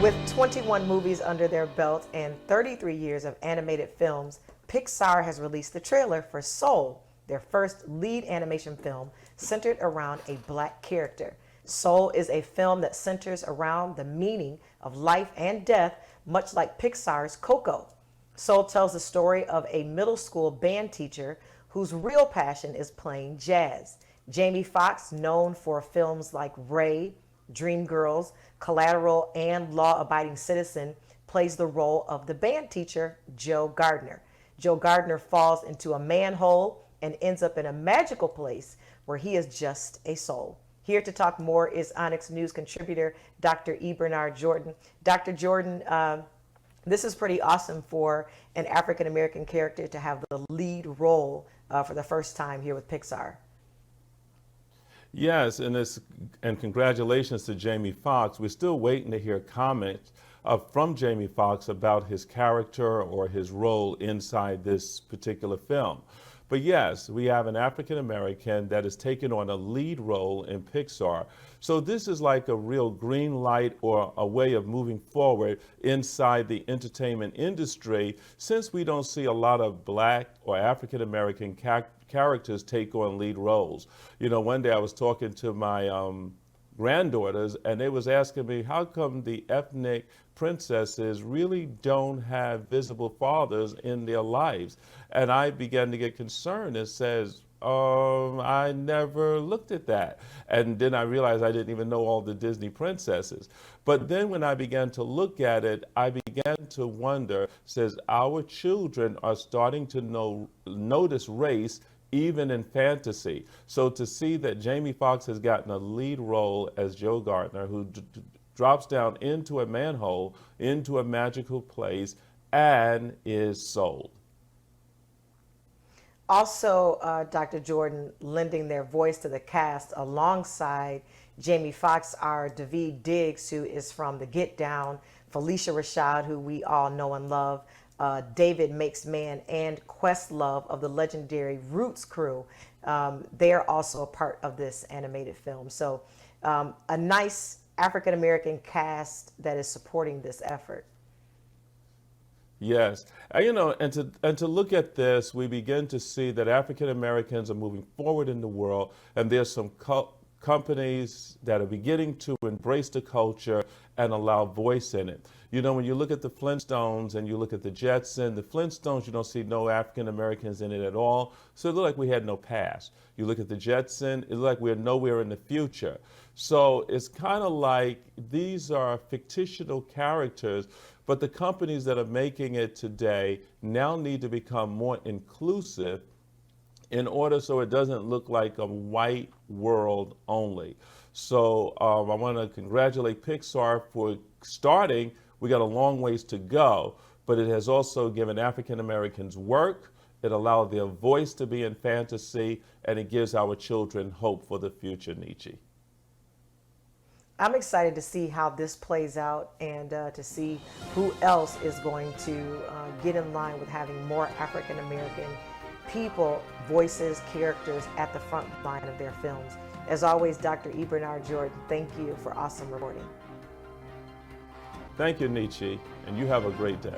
With 21 movies under their belt and 33 years of animated films, Pixar has released the trailer for Soul, their first lead animation film centered around a black character. Soul is a film that centers around the meaning of life and death, much like Pixar's Coco. Soul tells the story of a middle school band teacher whose real passion is playing jazz. Jamie Foxx, known for films like Ray, Dreamgirls, Collateral, and Law Abiding Citizen, plays the role of the band teacher, Joe Gardner. Joe Gardner falls into a manhole and ends up in a magical place where he is just a soul. Here to talk more is Onyx News contributor, Dr. E. Bernard Jordan. Dr. Jordan, this is pretty awesome for an African-American character to have the lead role for the first time here with Pixar. Yes, and congratulations to Jamie Foxx. We're still waiting to hear comments from Jamie Foxx about his character or his role inside this particular film. But yes, we have an African American that is taking on a lead role in Pixar. So this is like a real green light or a way of moving forward inside the entertainment industry, since we don't see a lot of black or African American characters take on lead roles. You know, one day I was talking to my granddaughters, and they was asking me, how come the ethnic princesses really don't have visible fathers in their lives? And I began to get concerned and says, I never looked at that. And then I realized I didn't even know all the Disney princesses. But then when I began to look at it, I began to wonder, says our children are starting to notice race even in fantasy. So to see that Jamie Foxx has gotten a lead role as Joe Gardner, who drops down into a manhole, into a magical place, and is sold. Also, Dr. Jordan lending their voice to the cast alongside Jamie Foxx are Daveed Diggs, who is from The Get Down, Felicia Rashad, who we all know and love, David Makes Man, and Questlove of the legendary Roots crew. They are also a part of this animated film. So a nice African-American cast that is supporting this effort. Yes, you know, and to look at this, we begin to see that African Americans are moving forward in the world, and there's some companies that are beginning to embrace the culture and allow voice in it. You know, when you look at the Flintstones and you look at the Jetsons, the Flintstones, you don't see no African Americans in it at all. So it looked like we had no past. You look at the Jetsons, it looked like we're nowhere in the future. So it's kind of like these are fictional characters, but the companies that are making it today now need to become more inclusive in order so it doesn't look like a white world only. So I want to congratulate Pixar for starting. We got a long ways to go, but it has also given African Americans work. It allowed their voice to be in fantasy, and it gives our children hope for the future, Nietzsche. I'm excited to see how this plays out and to see who else is going to get in line with having more African American people, voices, characters at the front line of their films. As always, Dr. E. Bernard Jordan, thank you for awesome reporting. Thank you, Nietzsche, and you have a great day.